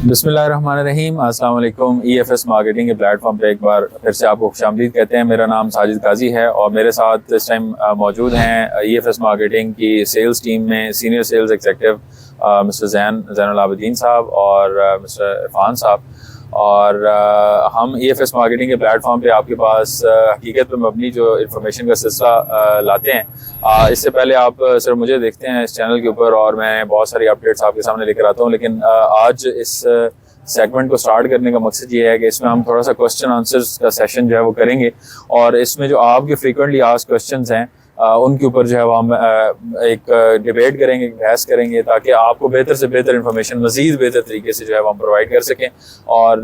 बिस्मिल्लाहिर्रहमानिर्रहीम। अस्सलाम वालेकुम। EFS मार्केटिंग के प्लेटफॉर्म पे एक बार फिर से आपको खुशामदीद कहते हैं। मेरा नाम साजिद काजी है और मेरे साथ इस टाइम मौजूद हैं EFS मार्केटिंग की सेल्स टीम में senior sales executive mister Zainul Abidin साहब और मिस्टर इरफान साहब। और हम EFS मार्केटिंग के प्लेटफॉर्म पे आपके पास हकीकत पर मबनी जो इन्फॉर्मेशन का सिलसिला लाते हैं। इससे पहले आप सिर्फ मुझे देखते हैं इस चैनल के ऊपर और मैं बहुत सारी अपडेट्स आपके सामने लेकर आता हूँ, लेकिन आज इस सेगमेंट को स्टार्ट करने का मकसद ये है कि इसमें हम थोड़ा सा क्वेश्चन आंसर्स का सेशन जो है वो करेंगे और इसमें जो आपके फ्रीक्वेंटली आस्क्ड क्वेश्चंस हैं उनके ऊपर जो है वो हम एक डिबेट करेंगे, बहस करेंगे, ताकि आपको बेहतर से बेहतर इन्फॉर्मेशन मज़ीद बेहतर तरीके से जो है वो हम प्रोवाइड कर सकें। और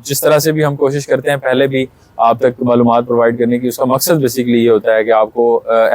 जिस तरह से भी हम कोशिश करते हैं पहले भी आप तक मालूमात प्रोवाइड करने की, उसका मकसद बेसिकली ये होता है कि आपको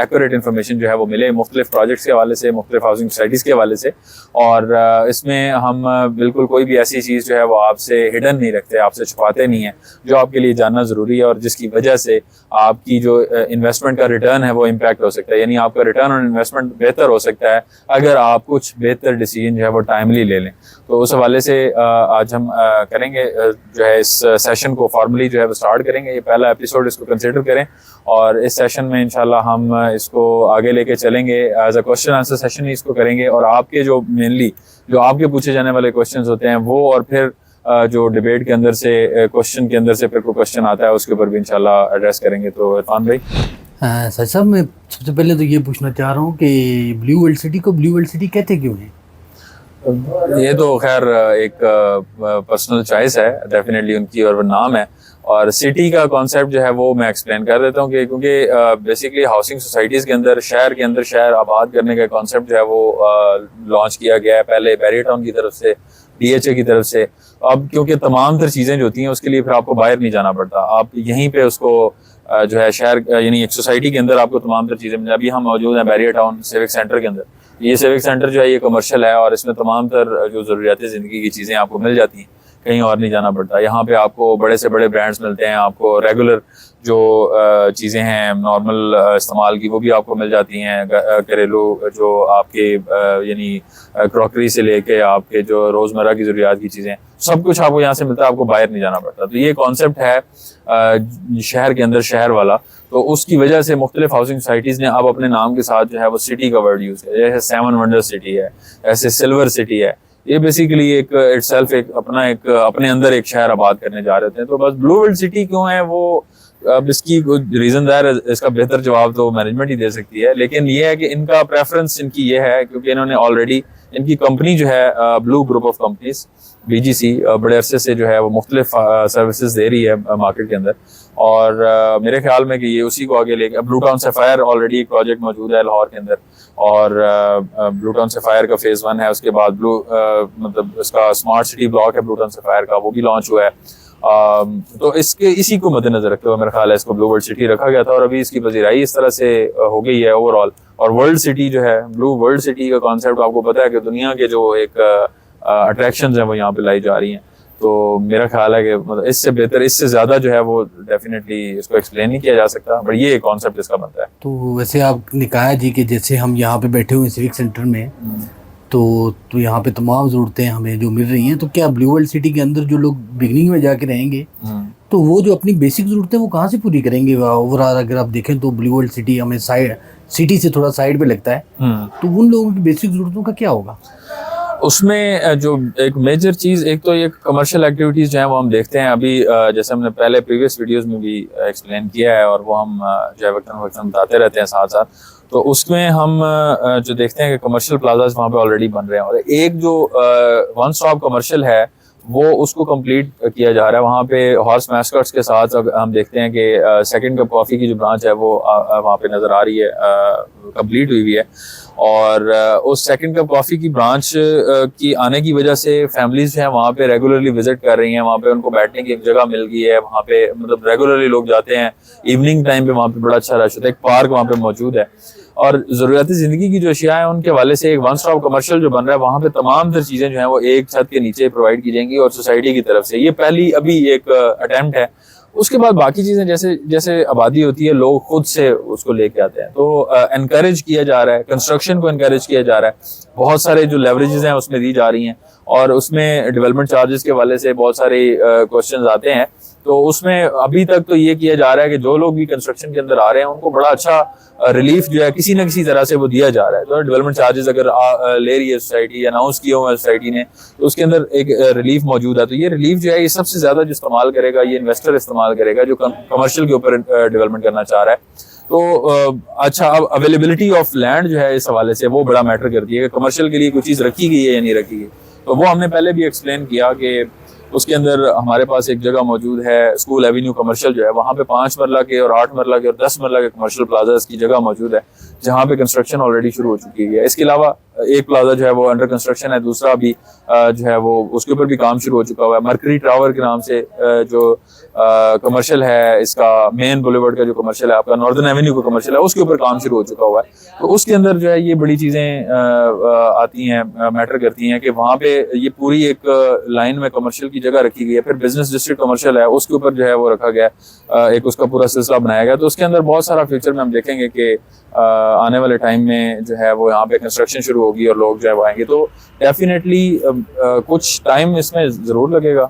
एक्यूरेट इन्फॉर्मेशन जो है वो मिले मुख्तलिफ प्रोजेक्ट्स के हवाले से, मुख्तलिफ हाउसिंग सोसाइटीज़ के हवाले से। और इसमें हम बिल्कुल कोई भी ऐसी चीज़ जो है वो आपसे हिडन नहीं रखते, आपसे छुपाते नहीं हैं, जो आपके लिए जानना ज़रूरी है और जिसकी वजह से आपकी जो इन्वेस्टमेंट का रिटर्न है वो इम्पैक्ट हो सकता है। यानी आपका रिटर्न ऑन इन्वेस्टमेंट बेहतर हो सकता है अगर आप कुछ बेहतर डिसीजन जो है वो टाइमली ले लें। तो उस हवाले से आज हम करेंगे जो है इस सेशन को फॉर्मली जो है वो स्टार्ट करेंगे। ये पहला एपिसोड, इसको कंसिडर करें और इस सेशन में इंशाल्लाह हम इसको आगे लेके चलेंगे। As a question answer session ही इसको करेंगे और आपके जो मेनली जो आपके पूछे जाने वाले क्वेश्चंस होते हैं वो, और फिर जो डिबेट के अंदर से क्वेश्चन के अंदर से फिर कोई क्वेश्चन आता है उसके ऊपर भी इंशाल्लाह एड्रेस करेंगे। तो इरफान भाई। सर साहब, मैं सबसे पहले तो ये पूछना चाह रहा हूँ कि ब्लू वर्ल्ड सिटी को ब्लू वर्ल्ड सिटी कहते क्यों हैं? ये तो खैर एक पर्सनल चॉइस है, डेफिनेटली उनकी, और वो नाम है। और सिटी का कॉन्सेप्ट जो है वो मैं एक्सप्लेन कर देता हूँ कि क्योंकि बेसिकली हाउसिंग सोसाइटीज़ के अंदर शहर आबाद करने का कॉन्सेप्ट जो है वो लॉन्च किया गया है पहले बैरियर टाउन की तरफ से, DHA की तरफ से। अब क्योंकि तमाम तर चीज़ें जो होती हैं उसके लिए फिर आपको बाहर नहीं जाना पड़ता, आप यहीं पे उसको जो है शहर यानी एक सोसाइटी के अंदर आपको तमाम तर चीज़ें मिल। अभी हम मौजूद हैं बैरियर टाउन सिविक सेंटर के अंदर। ये सिविक सेंटर जो है ये कमर्शियल है और इसमें तमाम तर जो ज़रूरियात ज़िंदगी की चीज़ें आपको मिल जाती हैं, कहीं और नहीं जाना पड़ता। यहाँ पे आपको बड़े से बड़े ब्रांड्स मिलते हैं, आपको रेगुलर जो चीज़ें हैं नॉर्मल इस्तेमाल की वो भी आपको मिल जाती हैं, घरेलू जो आपके यानी क्रॉकरी से लेके आपके जो रोज़मर्रा की ज़रूरियात की चीज़ें, सब कुछ आपको यहाँ से मिलता है, आपको बाहर नहीं जाना पड़ता। तो ये कॉन्सेप्ट है शहर के अंदर शहर वाला। तो उसकी वजह से मुख्तलिफ हाउसिंग सोसाइटीज़ ने अब अपने नाम के साथ जो है वो सिटी का वर्ड यूज़ किया, जैसे 7 वंडर सिटी है, ऐसे सिल्वर सिटी है। ये बेसिकली एक इटसेल्फ एक अपने अंदर एक शहर आबाद करने जा रहे थे। तो बस ब्लू वर्ल्ड सिटी क्यों है वो, अब इसकी रीजन दार, इसका बेहतर जवाब तो मैनेजमेंट ही दे सकती है, लेकिन ये है कि इनका प्रेफरेंस इनकी ये है क्योंकि इन्होंने ऑलरेडी, इनकी कंपनी जो है blue group of companies BGC बड़े अरसे से जो है वो मुख्तलिफ सर्विसेज दे रही है मार्केट के अंदर। और मेरे ख्याल में कि ये उसी को आगे लेके, ब्लू टाउन सफायर ऑलरेडी एक प्रोजेक्ट मौजूद है लाहौर के अंदर और ब्लू टाउन सफायर का फेज़ 1 है। उसके बाद मतलब इसका स्मार्ट सिटी ब्लॉक है ब्लू टाउन सफायर का, वो भी लॉन्च हुआ है। तो इसी को मद्देनजर रखते हुए मेरा ख्याल है इसको ब्लू वर्ल्ड सिटी रखा गया था और अभी इसकी पजीराई इस तरह से हो गई है ओवरऑल। और वर्ल्ड सिटी जो है, ब्लू वर्ल्ड सिटी का कॉन्सेप्ट आपको पता है कि दुनिया के जो एक अट्रैक्शंस हैं वो यहाँ पे लाई जा रही हैं। तो मेरा ख्याल है कि मतलब इससे बेहतर, इससे ज़्यादा जो है वो डेफिनेटली इसको एक्सप्लेन नहीं किया जा सकता, बट ये कॉन्सेप्ट इसका बनता है। तो वैसे आपने कहा जी कि जैसे हम यहाँ पे बैठे हुए सिविक सेंटर में, तो यहाँ पे तमाम ज़रूरतें हमें जो मिल रही हैं, तो क्या ब्लू वर्ल्ड सिटी के अंदर जो लोग बिगनिंग में जाके रहेंगे तो वो जो अपनी बेसिक ज़रूरतें वो कहाँ से पूरी करेंगे? ओवरऑल अगर आप देखें तो ब्लू वर्ल्ड सिटी हमें सिटी से थोड़ा साइड पे लगता है, तो उन लोगों की बेसिक ज़रूरतों का क्या होगा? उसमें जो एक मेजर चीज़, एक तो ये कमर्शियल एक्टिविटीज़ जो है वो हम देखते हैं अभी, जैसे हमने पहले प्रीवियस वीडियोस में भी एक्सप्लेन किया है और वो हम जो है वक्तन बताते रहते हैं साथ साथ। तो उसमें हम जो देखते हैं कि कमर्शियल प्लाजाज वहाँ पे ऑलरेडी बन रहे हैं और एक जो वन स्टॉप कमर्शियल है वो उसको कंप्लीट किया जा रहा है। वहाँ पे हॉर्स मैस्कट्स के साथ हम देखते हैं कि सेकंड कप कॉफ़ी की जो ब्रांच है वो वहाँ पे नज़र आ रही है, कंप्लीट हुई है। और उस सेकंड कप कॉफ़ी की ब्रांच की आने की वजह से फैमिलीज जो हैं वहाँ पे रेगुलरली विजिट कर रही हैं, वहाँ पे उनको बैठने की एक जगह मिल गई है, वहाँ पे मतलब रेगुलरली लोग जाते हैं। इवनिंग टाइम पे वहाँ पे बड़ा अच्छा रश होता है, एक पार्क वहाँ पे मौजूद है और ज़रूरियाती ज़िंदगी की जो अशिया है उनके हवाले से एक वन स्टॉप कमर्शियल जो बन रहा है, वहाँ पे तमाम तर चीज़ें जो हैं वो एक छत के नीचे प्रोवाइड की जाएंगी और सोसाइटी की तरफ से। ये पहली अभी एक अटेम्प्ट है। उसके बाद बाकी चीज़ें जैसे जैसे आबादी होती है लोग खुद से उसको लेके आते हैं, तो एनकरेज किया जा रहा है, कंस्ट्रक्शन को एनकरेज किया जा रहा है, बहुत सारे जो लेवरेजेस हैं उसमें दी जा रही हैं और उसमें डेवलपमेंट चार्जेस के हवाले से बहुत सारे क्वेश्चंस आते हैं। तो उसमें अभी तक तो ये किया जा रहा है कि जो लोग भी कंस्ट्रक्शन के अंदर आ रहे हैं उनको बड़ा अच्छा रिलीफ जो है किसी न किसी तरह से वो दिया जा रहा है। तो डेवलपमेंट चार्जेस अगर ले रही है सोसाइटी, अनाउंस किया हुआ है सोसाइटी ने, तो उसके अंदर एक रिलीफ मौजूद है। तो ये रिलीफ जो है ये सबसे ज्यादा जो इस्तेमाल करेगा ये इन्वेस्टर इस्तेमाल करेगा जो कमर्शियल के ऊपर डेवलपमेंट करना चाह रहा है। तो अच्छा, अब अवेलेबिलिटी ऑफ लैंड जो है इस हवाले से वो बड़ा मैटर करती है कि कमर्शियल के लिए कोई चीज़ रखी गई है या नहीं रखी गई। तो वो हमने पहले भी एक्सप्लेन किया कि उसके अंदर हमारे पास एक जगह मौजूद है स्कूल एवेन्यू कमर्शियल जो है, वहाँ पे 5 मरला के और 8 मरला के और 10 मरला के कमर्शियल प्लाजास की जगह मौजूद है जहाँ पे कंस्ट्रक्शन ऑलरेडी शुरू हो चुकी है। इसके अलावा एक प्लाजा जो है वो अंडर कंस्ट्रक्शन है, दूसरा भी जो है वो उसके ऊपर भी काम शुरू हो चुका हुआ है। मर्करी टावर के नाम से जो कमर्शियल है, इसका मेन बुलेवर्ड का जो कमर्शियल है, आपका नॉर्दर्न एवेन्यू का कमर्शियल है, उसके ऊपर काम शुरू हो चुका हुआ है। तो उसके अंदर जो है ये बड़ी चीजें आती हैं, मैटर करती हैं कि वहाँ पे ये पूरी एक लाइन में कमर्शियल की जगह रखी गई है। फिर बिजनेस डिस्ट्रिक्ट कमर्शियल है, उसके ऊपर जो है वो रखा गया, एक उसका पूरा सिलसिला बनाया गया। तो उसके अंदर बहुत सारा फ्यूचर में हम देखेंगे कि आने वाले टाइम में जो है वो यहाँ पे कंस्ट्रक्शन शुरू होगी और लोग जो है वो आएंगे। तो डेफिनेटली कुछ टाइम इसमें जरूर लगेगा,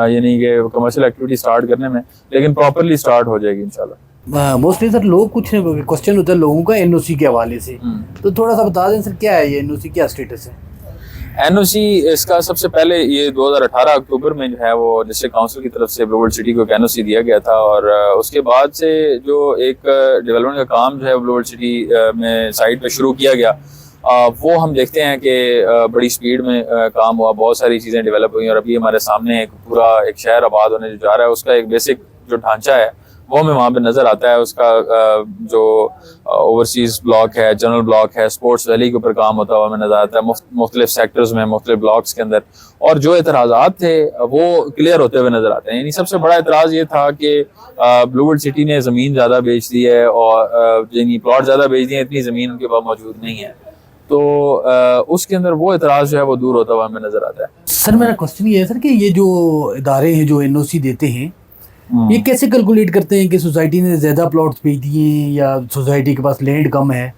यानी कि कमर्शियल एक्टिविटी स्टार्ट करने में, लेकिन प्रॉपरली स्टार्ट हो जाएगी इंशाल्लाह। मोस्टली सर लोग कुछ क्वेश्चन होता है लोगों का एनओसी के हवाले से, तो थोड़ा सा बता दें सर क्या है ये एनओसी, क्या स्टेटस है? एनओसी इसका सबसे पहले ये 2018 अक्टूबर में जो है वो डिस्ट्रिक्ट काउंसिल की तरफ से ब्लू वर्ल्ड सिटी को एक एनओसी दिया गया था। और उसके बाद से जो एक डेवलपमेंट का काम जो है ब्लू वर्ल्ड सिटी में साइट पे शुरू किया गया, वो हम देखते हैं कि बड़ी स्पीड में काम हुआ, बहुत सारी चीज़ें डेवलप हुई और अभी हमारे सामने एक पूरा एक शहर आबाद होने जो जा रहा है। उसका एक बेसिक जो ढांचा है वो हमें वहाँ पे नज़र आता है। उसका जो ओवरसीज ब्लॉक है, जनरल ब्लॉक है, स्पोर्ट्स वैली के ऊपर काम होता हुआ हमें नज़र आता है मुख्तलिफ सेक्टर्स में, मुख्तलिफ ब्लॉक्स के अंदर। और जो एतराज़ात थे वो क्लियर होते हुए नज़र आते हैं। यानी सबसे बड़ा एतराज़ ये था कि ब्लू वर्ल्ड सिटी ने ज़मीन ज़्यादा बेच दी है और यानी प्लॉट ज़्यादा बेच दिए, इतनी ज़मीन उनके पास मौजूद नहीं है। तो उसके अंदर वो एतराज़ जो है वो दूर होता हुआ हमें नज़र आता है। सर मेरा क्वेश्चन ये है सर कि ये जो इदारे हैं जो एनओसी देते हैं, ये कैसे कैलकुलेट करते हैं कि सोसाइटी ने ज़्यादा प्लॉट्स बेच दिए हैं या सोसाइटी के पास लैंड कम है?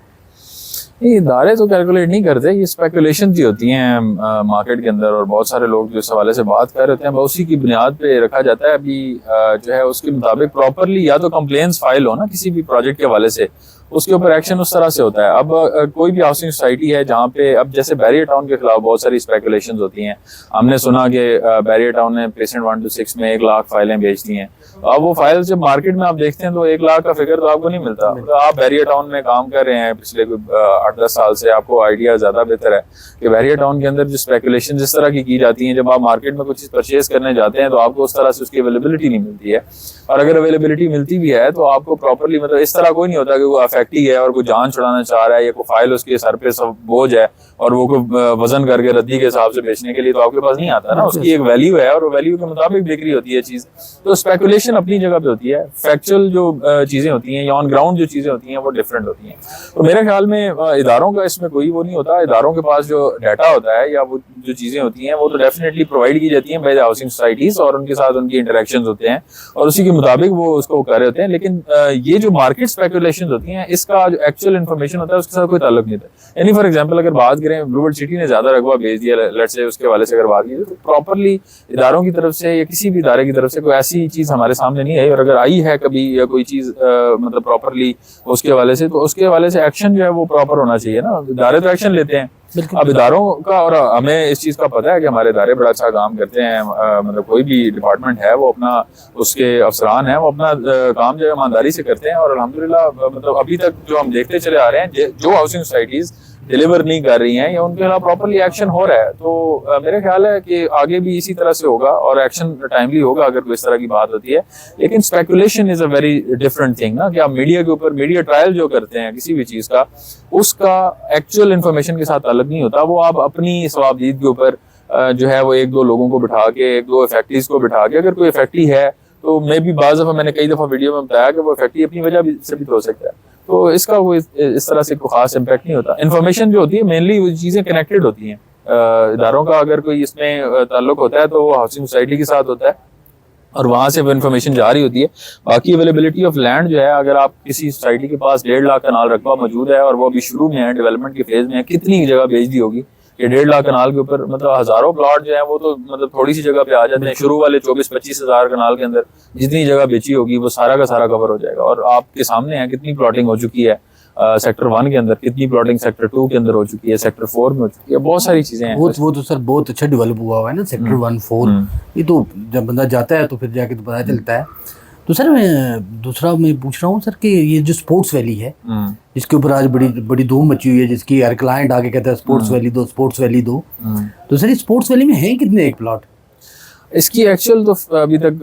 ये इदारे तो कैलकुलेट नहीं करते, ये स्पेकुलेशन जी होती हैं मार्केट के अंदर, और बहुत सारे लोग जो इस हवाले से बात कर रहे हैं उसी की बुनियाद पे रखा जाता है। अभी जो है उसके मुताबिक प्रॉपरली या तो कंप्लेंट्स फाइल हो ना किसी भी प्रोजेक्ट के हवाले से, उसके ऊपर एक्शन उस तरह से होता है। अब कोई भी हाउसिंग सोसाइटी है जहाँ पे, अब जैसे बैरियर टाउन के खिलाफ बहुत सारी स्पेकुलेशंस होती हैं। हमने सुना कि बैरियर टाउन ने प्रेसिडेंट 1 to 6 में 1 लाख फाइलें बेच दी हैं। अब वो फाइल जब मार्केट में आप देखते हैं तो 1 लाख का फिगर तो आपको नहीं मिलता। तो आप बैरियर टाउन में काम कर रहे हैं पिछले 8-10 साल से, आपको आइडिया ज्यादा बेहतर है कि बैरियर टाउन के अंदर जो स्पेकुलेशन जिस तरह की जाती हैं, जब आप मार्केट में कुछ चीज परचेज करने जाते हैं तो आपको उस तरह से उसकी अवेलेबिलिटी नहीं मिलती है। और अगर अवेलेबिलिटी मिलती भी है तो आपको प्रॉपरली, मतलब इस तरह कोई नहीं होता कि वो अफेक्टी है और कोई जान छुड़ाना चाह रहा है या कोई फाइल उसके सर पे सब बोझ है और वो कोई वजन करके रद्दी के हिसाब से बेचने के लिए तो आपके पास नहीं आता ना। उसकी एक वैल्यू है और वो वैल्यू के मुताबिक बिक्री होती है चीज। तो स्पेकुलेशन अपनी जगह पे होती है, फैक्चुअल जो चीजें होती हैं या ऑन ग्राउंड जो चीजें होती हैं वो डिफरेंट होती हैं। तो मेरे ख्याल में इदारों का इसमें कोई वो नहीं होता। इदारों के पास जो डाटा होता है या वो जो चीजें होती हैं वो तो डेफिनेटली प्रोवाइड की जाती हैं बाय द हाउसिंग सोसाइटीज और उनके साथ उनकी इंटरेक्शन होते हैं और उसी के मुताबिक वो उसको कर रहे होते हैं। लेकिन ये जो मार्केट स्पेकुलेशन होती हैं इसका जो एक्चुअल इन्फॉर्मेशन होता है उसके साथ कोई ताल्लुक नहीं था। यानी फॉर एग्जांपल अगर बात करें ब्लू वर्ल्ड सिटी ने ज्यादा रकबा भेज दिया, लेट्स से उसके हवाले से अगर बात की तो प्रॉपरली इदारों की तरफ से या किसी भी इदारे की तरफ से कोई ऐसी चीज हमारे सामने नहीं आई। और अगर आई है कभी या कोई चीज मतलब प्रॉपरली उसके हवाले से, तो उसके हवाले से एक्शन जो है वो प्रॉपर होना चाहिए ना। इदारे तो एक्शन लेते हैं। अब इदारों का, और हमें इस चीज का पता है कि हमारे इदारे बड़ा अच्छा काम करते हैं, मतलब कोई भी डिपार्टमेंट है वो अपना, उसके अफसरान है वो अपना काम जो है ईमानदारी से करते हैं। और अल्हम्दुलिल्लाह मतलब अभी तक जो हम देखते चले आ रहे हैं, जो हाउसिंग सोसाइटीज डिलीवर नहीं कर रही हैं या उनके खिलाफ प्रॉपरली एक्शन हो रहा है, तो मेरे ख्याल है कि आगे भी इसी तरह से होगा और एक्शन टाइमली होगा अगर कोई इस तरह की बात होती है। लेकिन speculation is a very different thing ना, कि आप मीडिया के ऊपर मीडिया ट्रायल जो करते हैं किसी भी चीज का, उसका एक्चुअल इन्फॉर्मेशन के साथ ताल्लुक नहीं होता। वो आप अपनी सवाबदीद के ऊपर जो है वो 1-2 लोगों को बिठा के, 1-2 इफेक्टिव्स को बिठा के, अगर कोई इफेक्टी है तो मे बी बाज़ दफ़ा मैंने कई दफ़ा वीडियो में बताया कि वो इफेक्टी अपनी वजह से भी तो हो सकता है, तो इसका वो इस तरह से कोई खास इम्पैक्ट नहीं होता। इन्फॉर्मेशन जो होती है मेनली वो चीज़ें कनेक्टेड होती हैं। इदारों का अगर कोई इसमें ताल्लुक होता है तो वो हाउसिंग सोसाइटी के साथ होता है और वहाँ से वो इन्फॉर्मेशन जारी होती है। बाकी अवेलेबिलिटी ऑफ लैंड जो है, अगर आप किसी सोसाइटी के पास 1.5 लाख कनाल रकबा मौजूद है और वो अभी शुरू में है, डेवलपमेंट के फेज में है, कितनी जगह बेच दी होगी कि 1.5 लाख कनाल के ऊपर मतलब हजारों प्लॉट जो है वो तो मतलब थोड़ी सी जगह पे आ जाते हैं। शुरू वाले 24-25 हजार कनाल के अंदर जितनी जगह बेची होगी वो सारा का सारा कवर हो जाएगा। और आपके सामने है कितनी प्लॉटिंग हो चुकी है सेक्टर 1 के अंदर, कितनी प्लॉटिंग सेक्टर 2 के अंदर हो चुकी है, सेक्टर 4 में हो चुकी है, बहुत सारी चीजें हैं। वो तो सर बहुत अच्छा डेवलप हुआ है ना सेक्टर 1, 4। ये तो जब बंदा जाता है तो फिर जाके तो पता चलता है। तो सर मैं दूसरा मैं पूछ रहा हूँ सर कि ये जो स्पोर्ट्स वैली है जिसके ऊपर आज बड़ी बड़ी धूम मची हुई है, जिसकी हर क्लाइंट आके कहता है स्पोर्ट्स वैली दो, स्पोर्ट्स वैली दो, तो सर स्पोर्ट्स वैली में है कितने एक प्लॉट? इसकी एक्चुअल तो अभी तक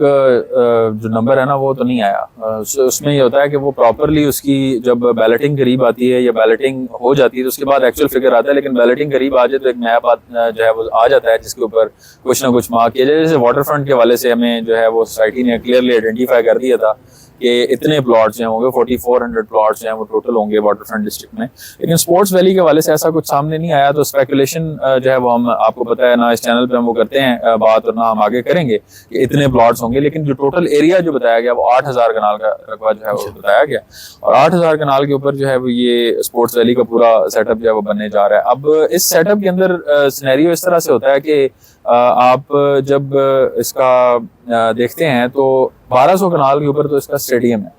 जो नंबर है ना वो तो नहीं आया। उसमें ये होता है कि वो प्रॉपरली उसकी जब बैलेटिंग करीब आती है या बैलेटिंग हो जाती है तो उसके बाद एक्चुअल फिगर आता है। लेकिन बैलेटिंग करीब आ जाए तो एक मैप जो है वो आ जाता है जिसके ऊपर कुछ ना कुछ मार्क किया जाए। जैसे वाटर फ्रंट के हवाले से हमें जो है वो सोसाइटी ने क्लियरली आइडेंटिफाई कर दिया था कि इतने प्लॉट्स हैं होंगे, 4400 प्लॉट्स हैं वो टोटल होंगे वाटर फ्रंट डिस्ट्रिक्ट में। लेकिन स्पोर्ट्स वैली के हवाले से ऐसा कुछ सामने नहीं आया। तो स्पेकुलेशन जो है वो हम आपको पता है ना इस चैनल पे हम वो करते हैं बात, और ना हम आगे करेंगे कि इतने प्लॉट्स होंगे। लेकिन जो टोटल एरिया जो बताया गया वो 8000 कनाल का रकबा जो है वो बताया गया, और 8000 कनाल के ऊपर जो है वो ये स्पोर्ट्स वैली का पूरा सेटअप जो है वो बनने जा रहा है। अब इस सेटअप के अंदर सिनेरियो इस तरह से होता है कि आप जब इसका देखते हैं तो 1200 कनाल के ऊपर तो इसका स्टेडियम है,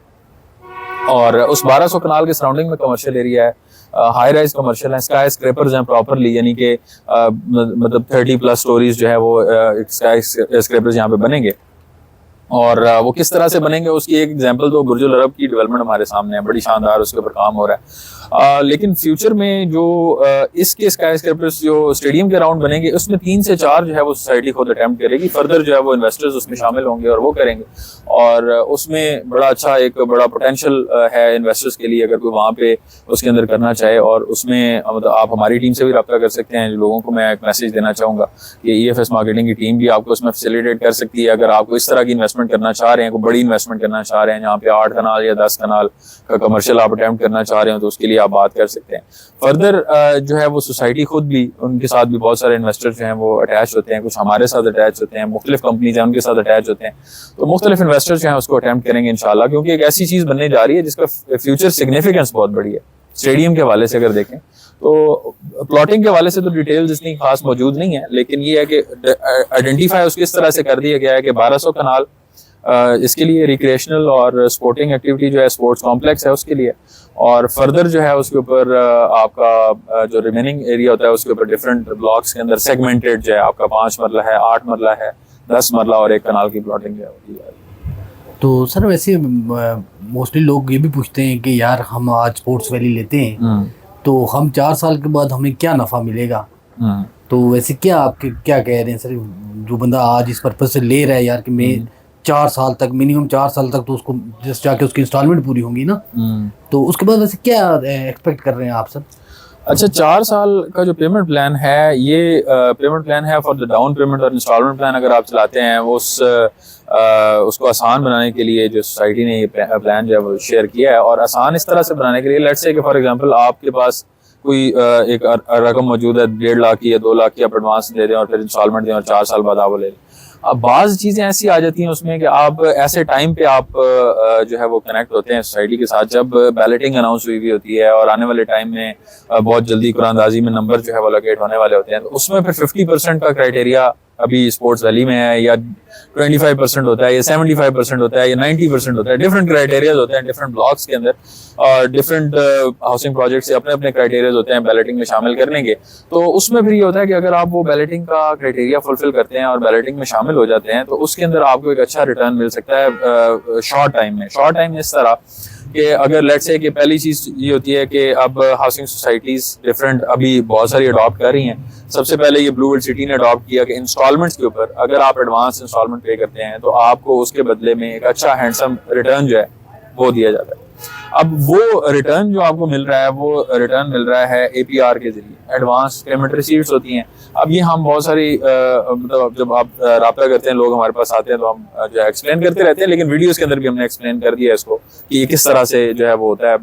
और उस 1200 कनाल के सराउंडिंग में कमर्शियल एरिया है, हाई राइज कमर्शियल है, स्काई स्क्रैपर्स हैं प्रॉपरली, यानी कि मतलब 30+ स्टोरीज जो है वो स्काई स्क्रैपर्स यहाँ पे बनेंगे। और वो किस तरह से बनेंगे उसकी एक एग्जांपल तो बुर्जुल अरब की डेवलपमेंट हमारे सामने है, बड़ी शानदार उसके ऊपर काम हो रहा है। लेकिन फ्यूचर में जो इसके स्काई स्क्रैपर्स जो स्टेडियम के अराउंड बनेंगे उसमें 3 से 4 जो है वो सोसाइटी खुद अटेम्प्ट करेगी। फर्दर जो है वो इन्वेस्टर्स उसमें शामिल होंगे और वो करेंगे, और उसमें बड़ा अच्छा एक बड़ा पोटेंशियल है इन्वेस्टर्स के लिए अगर कोई वहाँ पे उसके अंदर करना चाहे। और उसमें मतलब आप हमारी टीम से भी रब्ता कर सकते हैं। लोगों को मैं एक मैसेज देना चाहूँगा कि EFS मार्केटिंग की टीम भी आपको उसमें फैसिलिटेट कर सकती है। अगर आपको इस तरह की इन्वेस्टमेंट करना चाह रहे हैं, कोई बड़ी इन्वेस्टमेंट करना चाह रहे हैं जहाँ पे 8 कनाल या 10 कनाल का कमर्शियल आप अटेम्प्ट करना चाह रहे हैं, तो उसके लिए आप बात कर सकते हैं। फर्दर जो है वो सोसाइटी खुद भी, उनके साथ भी बहुत सारे इन्वेस्टर्स जो हैं वो अटैच होते हैं, कुछ हमारे साथ अटैच होते हैं, मुख्तलिफ कंपनीज हैं उनके साथ अटैच होते हैं। तो मुख्तलिफ इन्वेस्टर्स जो हैं उसको अटेम्प्ट करेंगे इंशाल्लाह, क्योंकि एक ऐसी चीज बनने जा रही है जिसका फ्यूचर सिग्निफिकेंस बहुत बड़ी है। स्टेडियम के हवाले से अगर देखें तो प्लॉटिंग के हवाले से तो डिटेल्स इतनी खास मौजूद नहीं है, लेकिन ये है कि आइडेंटिफाई उसको इस तरह से कर दिया गया है कि 1200 कनाल इसके लिए रिक्रिएशनल और स्पोर्टिंग एक्टिविटी जो है स्पोर्ट्स कॉम्प्लेक्स है उसके लिए, और फर्दर जो है उसके ऊपर आपका जो रिमेनिंग एरिया होता है उसके ऊपर डिफरेंट ब्लॉक्स के अंदर सेगमेंटेड जो है आपका 5 मरला है, 8 मरला है, 10 मरला और 1 कनाल की प्लॉटिंग है। तो सर वैसे मोस्टली लोग ये भी पूछते हैं कि यार हम आज स्पोर्ट्स वैली लेते हैं तो हम 4 साल के बाद हमें क्या नफा मिलेगा? तो वैसे क्या आपके क्या कह रहे हैं सर, जो बंदा आज इस पर्पज से ले रहा है यार कि मैं 4 साल तक, मिनिमम 4 साल तक तो उसको जस्ट जाके उसकी इंस्टॉलमेंट पूरी होंगी ना, तो उसके बाद वैसे क्या एक्सपेक्ट कर रहे हैं आप सर? अच्छा, 4 साल का जो पेमेंट प्लान है ये पेमेंट प्लान है फॉर द डाउन पेमेंट, और इंस्टॉलमेंट प्लान अगर आप चलाते हैं उसको आसान बनाने के लिए जो सोसाइटी ने ये प्लान जो है वो शेयर किया है। और आसान इस तरह से बनाने के लिए, लेट्स से कि फॉर एग्जांपल आपके पास कोई एक रकम मौजूद है 1.5 लाख की या 2 लाख की, आप एडवांस दे दें और फिर इंस्टॉलमेंट दें और 4 साल बाद आप वो ले लें। अब बाज़ चीज़ें ऐसी आ जाती हैं उसमें कि आप ऐसे टाइम पे आप जो है वो कनेक्ट होते हैं सोसाइटी के साथ जब बैलेटिंग अनाउंस हुई होती है और आने वाले टाइम में बहुत जल्दी कुरानदाजी में नंबर जो है वो लोकेट होने वाले होते हैं। तो उसमें फिर 50% का क्राइटेरिया अभी स्पोर्ट्स वैली में है, या 25% होता है, या 75% होता है, या 90% होता है। डिफरेंट क्राइटेरियाज होते हैं डिफरेंट ब्लॉक्स के अंदर, और डिफरेंट हाउसिंग प्रोजेक्ट्स से अपने अपने क्राइटेरियाज होते हैं बैलेटिंग में शामिल करने के। तो उसमें फिर ये होता है कि अगर आप वो बैलेटिंग का क्राइटेरिया फुलफिल करते हैं और बैलेटिंग में शामिल हो जाते हैं तो उसके अंदर आपको एक अच्छा रिटर्न मिल सकता है शॉर्ट टाइम में। शॉर्ट टाइम में इस तरह कि अगर लेट्स से कि पहली चीज ये होती है कि अब हाउसिंग सोसाइटीज डिफरेंट अभी बहुत सारी अडॉप्ट कर रही हैं। सबसे पहले ये ब्लू वर्ल्ड सिटी ने अडॉप्ट किया कि इंस्टॉलमेंट्स के ऊपर अगर आप एडवांस इंस्टॉलमेंट पे करते हैं तो आपको उसके बदले में एक अच्छा हैंडसम रिटर्न जो है वो दिया जाता है। अब वो रिटर्न जो आपको मिल रहा है वो रिटर्न मिल रहा है APR के जरिए, एडवांस पेमेंट रिसीट्स होती हैं। अब ये हम बहुत सारी मतलब जब आप राब्ता करते हैं, लोग हमारे पास आते हैं तो हम जो है एक्सप्लेन करते रहते हैं, लेकिन वीडियोस के अंदर भी हमने एक्सप्लेन कर दिया है इसको कि ये किस तरह से जो है वो होता है,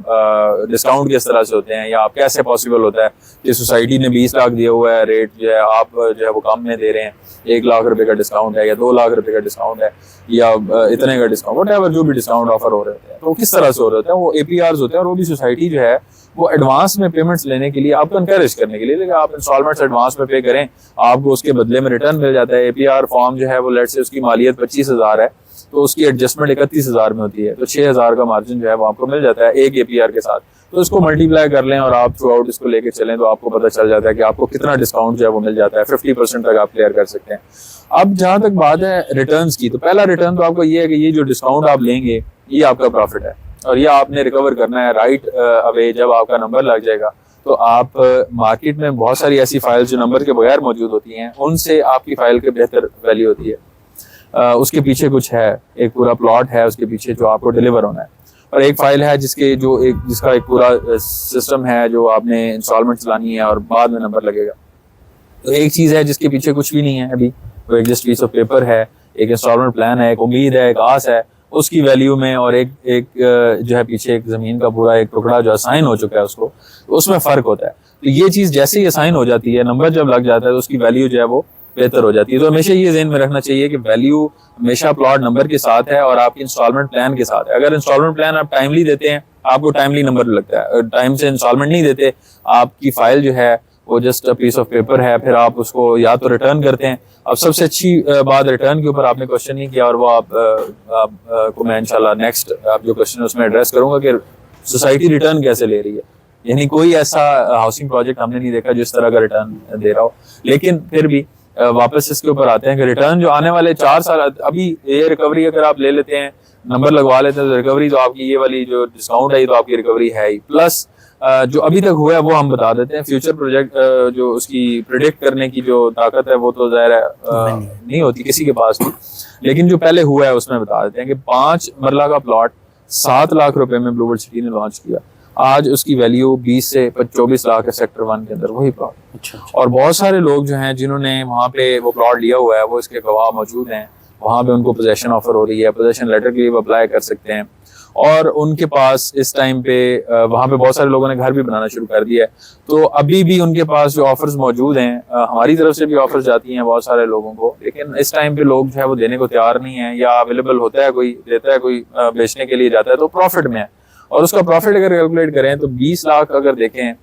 डिस्काउंट किस तरह से होते हैं, या आप कैसे पॉसिबल होता है कि सोसाइटी ने 20 लाख दिया हुआ है रेट जो है आप जो है वो कम में दे रहे हैं, 1 लाख रुपए का डिस्काउंट है या 2 लाख रुपए का डिस्काउंट है या इतने का डिस्काउंट, वट एवर जो भी डिस्काउंट ऑफर हो रहे होते हैं, तो किस तरह से हो रहे होते हैं वो APRs होते हैं और वो भी सोसाइटी जो है वो एडवांस में पेमेंट्स लेने के लिए आपको इनकरेज करने के लिए, लेकिन आप इंस्टॉलमेंट्स एडवांस में पे करें, आपको उसके बदले में रिटर्न मिल जाता है। APR फॉर्म जो है वो लेट से उसकी मालियत 25,000 है तो उसकी एडजस्टमेंट 31,000 में होती है, तो 6,000 का मार्जिन जो है वो आपको मिल जाता है एक APR के साथ। तो इसको मल्टीप्लाई कर लें और आप थ्रू आउट इसको लेके चलें तो आपको पता चल जाता है कि आपको कितना डिस्काउंट जो है वो मिल जाता है, 50% तक आप क्लियर कर सकते हैं। अब जहां तक बात है रिटर्न्स की, तो पहला रिटर्न तो आपको ये है कि ये जो डिस्काउंट आप लेंगे ये आपका प्रॉफिट है और ये आपने रिकवर करना है राइट अवे। जब आपका नंबर लग जाएगा तो आप मार्केट में बहुत सारी ऐसी फाइल्स जो नंबर के बगैर मौजूद होती हैं उनसे आपकी फाइल के बेहतर वैल्यू होती है। उसके पीछे कुछ है, एक पूरा प्लॉट है उसके पीछे जो आपको डिलीवर होना है, और एक फाइल है जिसका एक पूरा सिस्टम है जो आपने इंस्टॉलमेंट चलानी है और बाद में नंबर लगेगा। तो एक चीज है जिसके पीछे कुछ भी नहीं है अभी, वो एक जस्ट पीस ऑफ पेपर है, एक इंस्टॉलमेंट प्लान है, एक उम्मीद है, एक आस है उसकी वैल्यू में, और एक जो है पीछे एक जमीन का पूरा एक टुकड़ा जो असाइन हो चुका है उसको, तो उसमें फर्क होता है। तो ये चीज जैसे ही असाइन हो जाती है, नंबर जब लग जाता है तो उसकी वैल्यू जो है वो बेहतर हो जाती है। तो हमेशा ये ज़हन में रखना चाहिए कि वैल्यू हमेशा प्लॉट नंबर के साथ है और आपकी इंस्टॉलमेंट प्लान के साथ है। अगर इंस्टॉलमेंट प्लान आप टाइमली देते हैं आपको टाइमली नंबर लगता है, टाइम से इंस्टॉलमेंट नहीं देते आपकी फाइल जो है वो just a piece of paper है, फिर आप उसको या तो रिटर्न करते हैं। अब सबसे अच्छी बात रिटर्न के ऊपर आपने क्वेश्चन नहीं किया और वो आप को मैं इंशाल्लाह नेक्स्ट आप जो क्वेश्चन है उसमें एड्रेस करूंगा कि सोसाइटी रिटर्न कैसे ले रही है। यानी कोई ऐसा हाउसिंग प्रोजेक्ट हमने नहीं देखा जिस तरह का रिटर्न दे रहा हो, लेकिन फिर भी वापस इसके ऊपर आते हैं कि रिटर्न जो आने वाले 4 साल, अभी ये रिकवरी अगर आप ले लेते हैं, नंबर लगवा लेते हैं तो रिकवरी तो आपकी ये वाली जो डिस्काउंट है तो आपकी रिकवरी है ही, प्लस जो अभी तक हुआ है वो हम बता देते हैं। फ्यूचर प्रोजेक्ट जो उसकी प्रिडिक्ट करने की जो ताकत है वो तो ज़ाहिर है नहीं होती किसी के पास भी, लेकिन जो पहले हुआ है उसमें बता देते हैं कि 5 मरला का प्लॉट 7 लाख रुपए में ब्लूबर्ड सिटी ने लॉन्च किया। आज उसकी वैल्यू 20 से 24 लाख है सेक्टर 1 के अंदर वही प्लॉट। अच्छा। और बहुत सारे लोग जो हैं जिन्होंने वहाँ पे वो प्लॉट लिया हुआ है वो इसके गवाह मौजूद हैं, वहाँ पे उनको पोजेशन ऑफर हो रही है, पोजेशन लेटर के लिए वो अप्लाई कर सकते हैं, और उनके पास इस टाइम पे वहाँ पे बहुत सारे लोगों ने घर भी बनाना शुरू कर दिया है। तो अभी भी उनके पास जो ऑफर्स मौजूद हैं, हमारी तरफ से भी ऑफर्स जाती हैं बहुत सारे लोगों को, लेकिन इस टाइम पे लोग जो है वो देने को तैयार नहीं है, या अवेलेबल होता है कोई देता है, कोई बेचने के लिए जाता है तो प्रॉफिट में है। और उसका प्रॉफिट अगर कैलकुलेट करें तो 20 लाख अगर देखें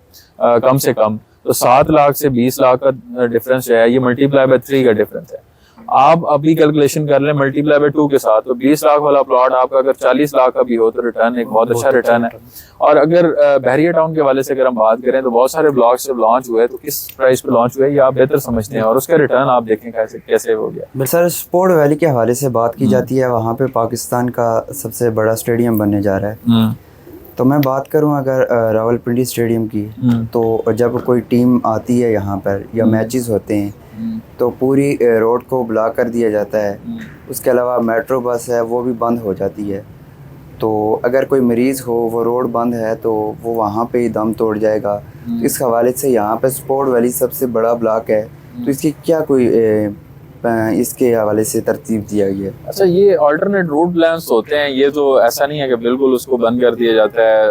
कम से कम, तो 7 लाख से 20 लाख का डिफरेंस जो है ये मल्टीप्लाई बाय 3 का डिफरेंस है। आप अभी कैलकुलेशन कर लें मल्टीप्लाई बाय 2 के साथ, तो 20 लाख वाला प्लॉट आपका अगर 40 लाख का भी हो तो रिटर्न एक बहुत अच्छा रिटर्न है। और अगर बहरिया टाउन के वाले से अगर हम बात करें तो बहुत सारे ब्लॉक्स जब लॉन्च हुए तो किस प्राइस पे लॉन्च हुए ये आप बेहतर समझते हैं, और उसका रिटर्न आप देखें कैसे हो गया। सर स्पोर्ट वैली के हवाले से बात की जाती है, वहाँ पे पाकिस्तान का सबसे बड़ा स्टेडियम बनने जा रहा है। तो मैं बात करूं अगर रावलपिंडी स्टेडियम की, तो जब कोई टीम आती है यहाँ पर या मैचेस होते हैं तो पूरी रोड को ब्लॉक कर दिया जाता है। उसके अलावा मेट्रो बस है वो भी बंद हो जाती है। तो अगर कोई मरीज़ हो वो रोड बंद है तो वो वहाँ पे ही दम तोड़ जाएगा। तो इस हवाले से यहाँ पे स्पोर्ट वैली सबसे बड़ा ब्लॉक है, तो इसकी क्या कोई इसके हवाले से तरतीब दिया गया? अच्छा, ये अल्टरनेट रूट प्लान्स होते हैं, ये तो ऐसा नहीं है कि बिल्कुल उसको बंद कर दिया जाता है।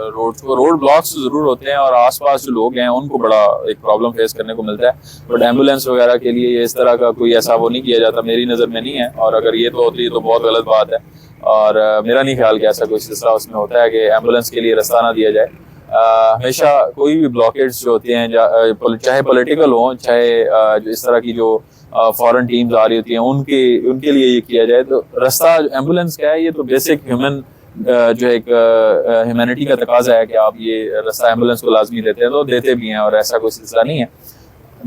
रोड ब्लॉक्स जरूर होते हैं और आसपास जो लोग हैं उनको बड़ा एक प्रॉब्लम फेस करने को मिलता है, बट एम्बुलेंस वगैरह के लिए इस तरह का कोई ऐसा वो नहीं किया जाता, मेरी नज़र में नहीं है। और अगर ये तो होती है तो बहुत गलत बात है, और मेरा नहीं ख्याल कि ऐसा कोई सिलसिला उसमें होता है कि एम्बुलेंस के लिए रास्ता ना दिया जाए। हमेशा कोई भी ब्लॉकेज जो होते हैं, चाहे पॉलिटिकल हो, चाहे जो इस तरह की जो फॉरेन टीम्स आ रही होती हैं उनके लिए ये किया जाए। तो रास्ता एम्बुलेंस क्या है, ये तो बेसिक ह्यूमन जो एक ह्यूमैनिटी का तकाजा है कि आप ये रास्ता एम्बुलेंस को लाजमी देते हैं, तो देते भी हैं, और ऐसा कोई सिलसिला नहीं है।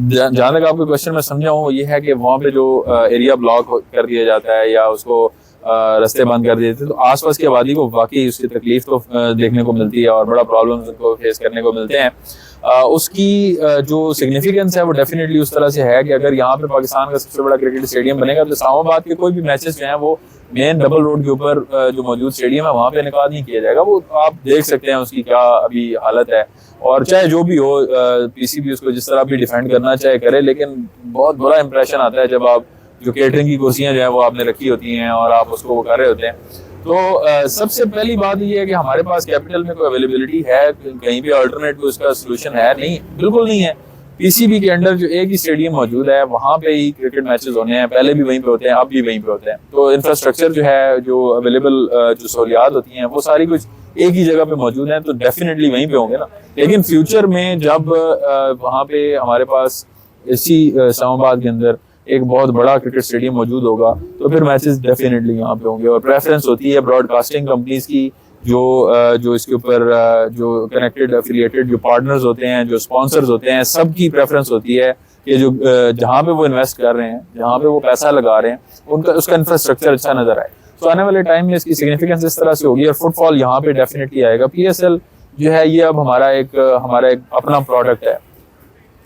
जहाँ तक आपके क्वेश्चन में समझा हूँ ये है कि वहाँ पे जो एरिया ब्लॉक कर दिया जाता है या उसको रास्ते बंद कर देते हैं तो आसपास की आबादी को वाकई उसकी तकलीफ तो देखने को मिलती है और बड़ा प्रॉब्लम्स को फेस करने को मिलते हैं। उसकी जो सिग्निफिकेंस है वो डेफिनेटली उस तरह से है कि अगर यहाँ पे पाकिस्तान का सबसे बड़ा क्रिकेट स्टेडियम बनेगा तो इस्लामाबाद के कोई भी मैचेस जो हैं वो मेन डबल रोड के ऊपर जो मौजूद स्टेडियम है वहाँ पे इनेकाद नहीं किया जाएगा। वो आप देख सकते हैं उसकी क्या अभी हालत है, और चाहे जो भी हो पीसीबी उसको जिस तरह भी डिफेंड करना चाहे करे, लेकिन बहुत बुरा इंप्रेशन आता है जब आप जो केटरिंग की कुर्सियां जो है वो आपने रखी होती हैं और आप उसको वो कर रहे होते हैं। तो सबसे पहली बात ये है कि हमारे पास कैपिटल में कोई अवेलेबिलिटी है, कहीं भी अल्टरनेट कोई उसका सोल्यूशन है नहीं, बिल्कुल नहीं है। पीसीबी के अंडर जो एक ही स्टेडियम मौजूद है वहाँ पे ही क्रिकेट मैचेस होने हैं, पहले भी वहीं पे होते हैं, अब भी वहीं पे होते हैं। तो इंफ्रास्ट्रक्चर जो है, जो अवेलेबल जो सहूलियात होती हैं वो सारी कुछ एक ही जगह पे मौजूद हैं तो डेफिनेटली वहीं पे होंगे ना। लेकिन फ्यूचर में जब वहाँ पे हमारे पास इसी इस्लामाबाद के अंदर एक बहुत बड़ा क्रिकेट स्टेडियम मौजूद होगा तो फिर मैचेस डेफिनेटली यहाँ पे होंगे। और प्रेफरेंस होती है ब्रॉडकास्टिंग कंपनीज की, जो इसके ऊपर जो कनेक्टेड एफिलिएटेड जो पार्टनर्स होते हैं, जो स्पॉन्सर्स होते हैं, सबकी प्रेफरेंस होती है कि जो जहाँ पे वो इन्वेस्ट कर रहे हैं, जहाँ पे वो पैसा लगा रहे हैं, उनका उसका इंफ्रास्ट्रक्चर अच्छा नजर आए। तो आने वाले टाइम में इसकी सिग्निफिकेंस इस तरह से होगी और फुटफॉल यहाँ पे डेफिनेटली आएगा। PSL जो है ये अब हमारा एक अपना प्रोडक्ट है,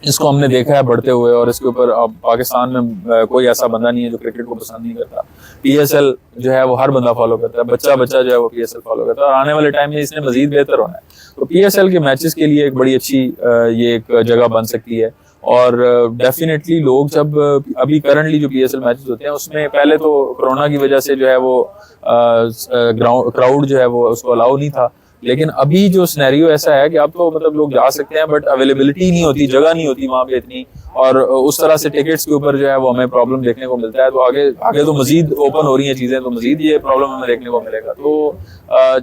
इसको हमने देखा है बढ़ते हुए और इसके ऊपर अब पाकिस्तान में कोई ऐसा बंदा नहीं है जो क्रिकेट को पसंद नहीं करता। PSL जो है वो हर बंदा फॉलो करता है, बच्चा जो है वो PSL फॉलो करता है और आने वाले टाइम में इसने मजीद बेहतर होना है। तो PSL के मैचेस के लिए एक बड़ी अच्छी ये एक जगह बन सकती है। और डेफिनेटली लोग जब अभी करंटली जो PSL मैचेस होते हैं उसमें पहले तो कोरोना की वजह से जो है वो क्राउड जो है वो उसको अलाउ नहीं था, लेकिन अभी जो सिनेरियो ऐसा है कि अब तो मतलब लोग जा सकते हैं बट अवेलेबिलिटी नहीं होती, जगह नहीं होती वहाँ पे इतनी, और उस तरह से टिकट्स के ऊपर जो है वो हमें प्रॉब्लम देखने को मिलता है। तो आगे तो मजीद ओपन हो रही हैं चीजें तो मजीद ये प्रॉब्लम हमें देखने को मिलेगा। तो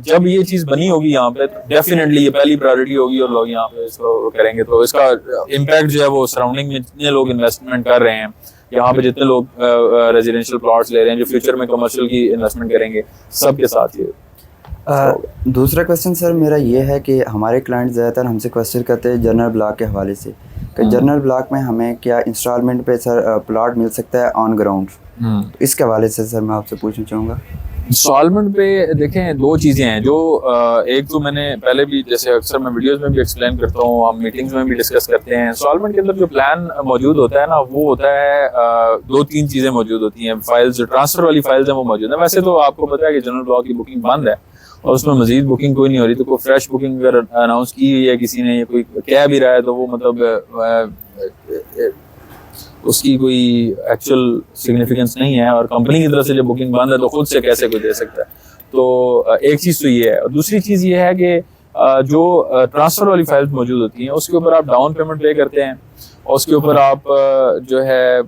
जब ये चीज बनी होगी यहाँ पे तो डेफिनेटली ये पहली प्रायोरिटी होगी और लोग यहाँ पे इसको करेंगे तो इसका इम्पैक्ट जो है वो सराउंडिंग में जितने लोग इन्वेस्टमेंट कर रहे हैं, यहाँ पे जितने लोग रेजिडेंशियल प्लॉट्स ले रहे हैं, जो फ्यूचर में कमर्शियल की इन्वेस्टमेंट करेंगे, सबके साथ ये दूसरा क्वेश्चन सर मेरा ये है कि हमारे क्लाइंट ज़्यादातर हमसे क्वेश्चन करते हैं जनरल ब्लॉक के हवाले से कि जनरल ब्लॉक में हमें क्या इंस्टॉलमेंट पे सर प्लॉट मिल सकता है ऑन ग्राउंड। इसके हवाले से सर मैं आपसे पूछना चाहूँगा। इंस्टॉलमेंट पे देखें दो चीज़ें हैं जो एक तो मैंने पहले भी जैसे अक्सर मैं वीडियोस में भी एक्सप्लेन करता हूँ, हम मीटिंग्स में भी डिस्कस करते हैं। इंस्टॉलमेंट के अंदर जो प्लान मौजूद होता है ना वो होता है दो तीन चीज़ें मौजूद होती हैं। फाइल्स जो ट्रांसफर वाली फाइल्स हैं वो मौजूद है। वैसे तो आपको पता है कि जनरल ब्लॉक की बुकिंग बंद है और उसमें मजीद बुकिंग कोई नहीं हो रही, तो कोई फ्रेश बुकिंग अगर अनाउंस की हुई है किसी ने, कोई कह भी रहा है तो वो मतलब उसकी कोई एक्चुअल सिग्निफिकेंस नहीं है और कंपनी की तरफ से जब बुकिंग बंद है तो खुद से कैसे कोई दे सकता है। तो एक चीज़ तो ये है। और दूसरी चीज़ ये है कि जो ट्रांसफ़र वाली फाइल्स मौजूद होती हैं उसके ऊपर आप डाउन पेमेंट पे करते हैं और उसके ऊपर आप जो है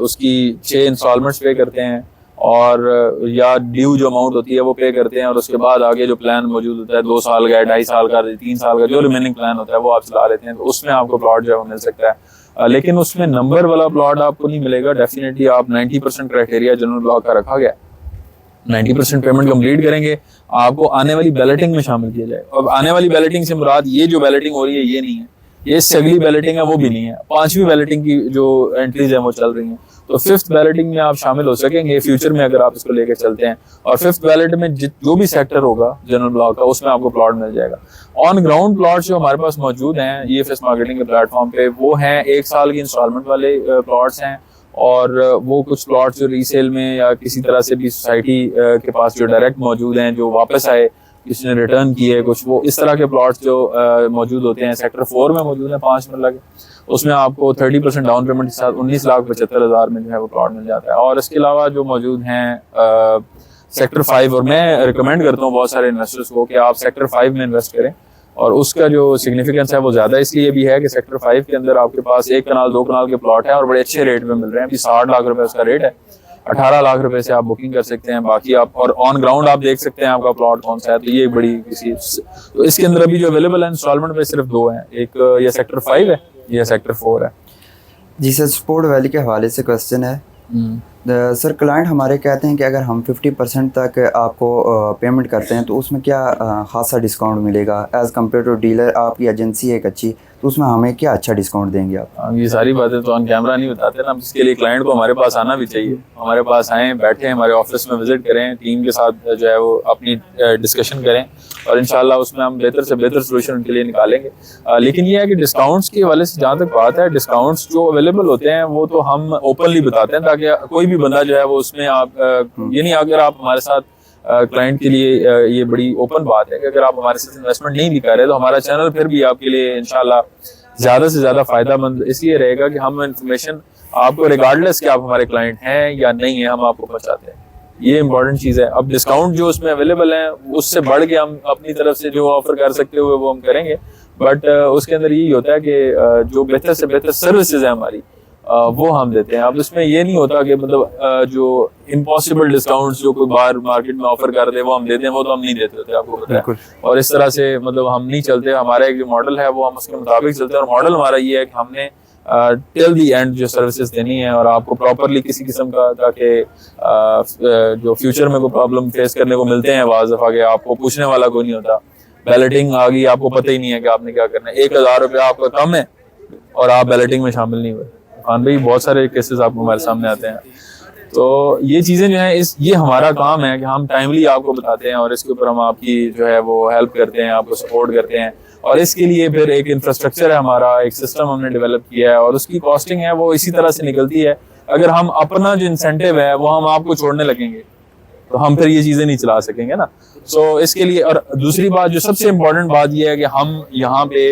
उसकी 6 इंस्टॉलमेंट्स पे करते हैं और या ड्यू जो अमाउंट होती है वो पे करते हैं और उसके बाद आगे जो प्लान मौजूद होता है 2 साल का, 2.5 साल का, 3 साल का जो रिमेनिंग प्लान होता है वो आप चला लेते हैं। तो उसमें आपको प्लॉट जो है वो मिल सकता है, लेकिन उसमें नंबर वाला प्लॉट आपको नहीं मिलेगा। डेफिनेटली आप 90% क्राइटेरिया जनरल ब्लॉक का रखा गया, 90% पेमेंट कंप्लीट करेंगे, आपको आने वाली बैलेटिंग में शामिल किया जाएगा। अब आने वाली बैलेटिंग से मुराद ये जो बैलेटिंग हो रही है ये नहीं है, ये इससे अगली बैलेटिंग है वो भी नहीं है, 5वीं बैलेटिंग की जो एंट्रीज हैं वो चल रही हैं। तो 5th बैलेटिंग में आप शामिल हो सकेंगे फ्यूचर में अगर आप इसको लेकर चलते हैं। और 5th बैलेट में जो भी सेक्टर होगा जनरल ब्लॉक का उसमें आपको प्लॉट मिल जाएगा। ऑन ग्राउंड प्लॉट जो हमारे पास मौजूद हैं EFS मार्केटिंग के प्लेटफॉर्म पे वो हैं 1 साल की इंस्टॉलमेंट वाले प्लॉट्स हैं और वो कुछ प्लॉट्स जो रीसेल में या किसी तरह से भी सोसाइटी के पास जो डायरेक्ट मौजूद हैं, जो वापस आए, किसी ने रिटर्न किए कुछ, वो इस तरह के प्लॉट्स जो मौजूद होते हैं। सेक्टर 4 में मौजूद हैं 5 मरला के, उसमें आपको 30% डाउन पेमेंट के साथ 19,75,000 में जो है वो प्लॉट मिल जाता है। और इसके अलावा जो मौजूद हैं सेक्टर 5, और मैं रिकमेंड करता हूँ बहुत सारे इन्वेस्टर्स को कि आप सेक्टर 5 में इन्वेस्ट करें और उसका जो सिग्निफिकेंस है वो ज़्यादा इसलिए भी है कि सेक्टर 5 के अंदर आपके पास 1 कनाल 2 कनाल के प्लॉट है और बड़े अच्छे रेट में मिल रहे हैं। अभी 60 लाख रुपए उसका रेट है, 18 लाख रुपए से आप बुकिंग कर सकते हैं। बाकी आप और ऑन ग्राउंड आप देख सकते हैं आपका प्लॉट कौन सा है। तो ये एक बड़ी किसी, तो इसके अंदर अभी जो अवेलेबल है इंस्टॉलमेंट पे सिर्फ 2 हैं, एक ये सेक्टर 5 है, ये सेक्टर 4 है। जी सर, स्पोर्ट वैली के हवाले से क्वेश्चन है। सर क्लाइंट हमारे कहते हैं कि अगर हम 50% तक आपको पेमेंट करते हैं तो उसमें क्या खासा डिस्काउंट मिलेगा एज़ कम्पेयर टू डीलर। आपकी एजेंसी है एक अच्छी, तो उसमें हमें क्या अच्छा डिस्काउंट देंगे आप? ये सारी बातें तो ऑन कैमरा नहीं बताते ना, इसके लिए क्लाइंट को हमारे पास आना भी चाहिए। हमारे पास आएँ, बैठे हमारे ऑफिस में विजिट करें, टीम के साथ जो है वो अपनी डिस्कशन करें और इंशाल्लाह उसमें हम बेहतर से बेहतर सोल्यूशन उनके लिए निकालेंगे। लेकिन ये है कि डिस्काउंट्स के हवाले से जहाँ तक बात है, डिस्काउंट्स जो अवेलेबल होते हैं वो तो हम ओपनली बताते हैं ताकि कोई भी बंदा जो है वो उसमें आप ये नहीं, अगर आप हमारे साथ क्लाइंट के लिए ये बड़ी ओपन बात है कि अगर आप हमारे साथ इन्वेस्टमेंट नहीं भी कर रहे तो हमारा चैनल फिर भी आपके लिए इंशाल्लाह ज़्यादा से ज़्यादा फ़ायदेमंद इसलिए रहेगा कि हम इन्फॉर्मेशन आपको रिगार्डलेस कि आप हमारे क्लाइंट हैं या नहीं है हम आपको पहुँचाते हैं। ये इंपॉर्टेंट चीज़ है। अब डिस्काउंट जो उसमें अवेलेबल है उससे बढ़ के हम अपनी तरफ से जो ऑफर कर सकते हुए वो हम करेंगे, बट उसके अंदर यही होता है कि जो बेहतर से बेहतर सर्विसेज है हमारी वो हम देते हैं। अब इसमें ये नहीं होता कि मतलब जो इम्पॉसिबल डिस्काउंट्स जो कोई बाहर मार्केट में ऑफर कर दे वो हम देते हैं, वो तो हम नहीं देते होते, आपको पता है। और इस तरह से मतलब हम नहीं चलते, हमारा एक जो मॉडल है वो हम उसके मुताबिक चलते हैं। और मॉडल हमारा ये है कि हमने टिल दी एंड जो सर्विसेज देनी है और आपको प्रॉपरली किसी किस्म का, ताकि जो फ्यूचर में कोई प्रॉब्लम फेस करने को मिलते हैं बाज़ दफ़ा के आपको पूछने वाला कोई नहीं होता। बैलेटिंग आ गई, आपको पता ही नहीं है कि आपने क्या करना है, 1000 रुपया आपका कम है और आप बैलेटिंग में शामिल नहीं हुए। खान भाई बहुत सारे केसेस आपको हमारे सामने आते हैं। तो ये चीज़ें जो हैं ये हमारा काम है कि हम टाइमली आपको बताते हैं और इसके ऊपर हम आपकी जो है वो हेल्प करते हैं, आपको सपोर्ट करते हैं। और इसके लिए फिर एक इंफ्रास्ट्रक्चर है हमारा, एक सिस्टम हमने डेवलप किया है और उसकी कॉस्टिंग है वो इसी तरह से निकलती है। अगर हम अपना जो इंसेंटिव है वो हम आपको छोड़ने लगेंगे तो हम फिर ये चीज़ें नहीं चला सकेंगे ना। सो इसके लिए, और दूसरी बात जो सबसे इम्पोर्टेंट बात ये है कि हम यहाँ पे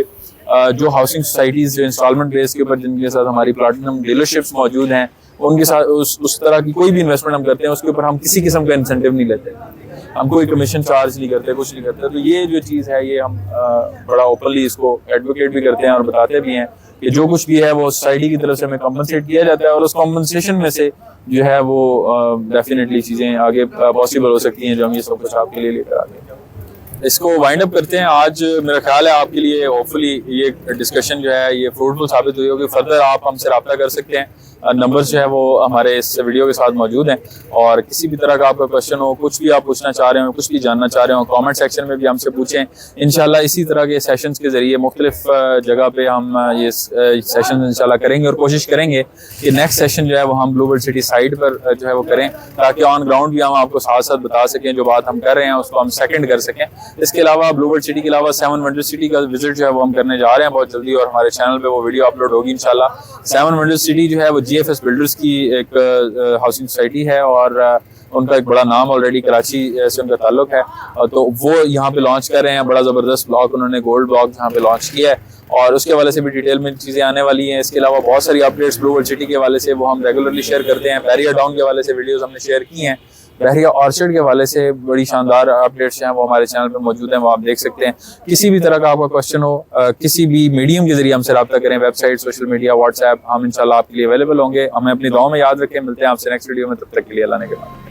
जो हाउसिंग सोसाइटीज़ जो इंस्टॉलमेंट बेस के ऊपर जिनके साथ हमारी प्लैटिनम डीलरशिप्स मौजूद हैं, उनके साथ उस तरह की कोई भी इन्वेस्टमेंट हम करते हैं उसके ऊपर हम किसी किस्म का इंसेंटिव नहीं लेते, हम कोई कमीशन चार्ज नहीं करते, कुछ नहीं करते। तो ये जो चीज़ है ये हम बड़ा ओपनली इसको एडवोकेट भी करते हैं और बताते भी हैं कि जो कुछ भी है वो सोसाइटी की तरफ से हमें कम्पनसेट किया जाता है और उस कम्पनसेशन में से जो है वो डेफिनेटली चीज़ें आगे पॉसिबल हो सकती हैं जो हम ये सब कुछ आपके लिए लेकर आते हैं। इसको वाइंड अप करते हैं। आज मेरा ख्याल है आपके लिए होपफुली ये डिस्कशन जो है ये फ्रूटफुल साबित हुई होगी। फर्दर आप हमसे रब्ता कर सकते हैं, नंबर्स जो है वो हमारे इस वीडियो के साथ मौजूद हैं। और किसी भी तरह का आपका क्वेश्चन हो, कुछ भी आप पूछना चाह रहे हो, कुछ भी जानना चाह रहे हो, कमेंट सेक्शन में भी हमसे पूछें। इंशाल्लाह इसी तरह के सेशंस के जरिए मुख्तलिफ जगह पे हम ये सेशन इंशाल्लाह करेंगे और कोशिश करेंगे कि नेक्स्ट सेशन जो है वो हम ब्लूबर्ड सिटी साइट पर जो है वो करें, ताकि ऑन ग्राउंड भी हम आपको साथ साथ बता सकें, जो बात हम कर रहे हैं उसको हम सेकंड कर सकें। इसके अलावा ब्लूबर्ड सिटी के अलावा 7 वंडर सिटी का विजिट जो है वो हम करने जा रहे हैं बहुत जल्दी और हमारे चैनल पे वो वीडियो अपलोड होगी इंशाल्लाह। 7 वंडर सिटी जो है वो GFS बिल्डर्स की एक हाउसिंग सोसाइटी है और उनका एक बड़ा नाम ऑलरेडी कराची से उनका ताल्लुक है। तो वो यहाँ पे लॉन्च कर रहे हैं, बड़ा ज़बरदस्त ब्लॉक उन्होंने गोल्ड ब्लॉक यहाँ पे लॉन्च किया है और उसके हवाले से भी डिटेल में चीज़ें आने वाली हैं। इसके अलावा बहुत सारी अपडेट्स ब्लूबर्ड सिटी के हवाले से वो हम रेगुलरली शेयर करते हैं। बहरिया टाउन के हवाले से वीडियोज़ हमने शेयर की हैं। बहरिया ऑर्चर्ड के हवाले से बड़ी शानदार अपडेट्स हैं वो हमारे चैनल पे मौजूद हैं, वो आप देख सकते हैं। किसी भी तरह का आपका क्वेश्चन हो, किसी भी मीडियम के जरिए हमसे रब्ता करें, वेबसाइट, सोशल मीडिया, व्हाट्सएप, हम इंशाल्लाह आपके लिए अवेलेबल होंगे। हमें अपनी दुआ में याद रखें। मिलते हैं आपसे नेक्स्ट वीडियो में, तब तक के लिए अल्लाह ने के बाद।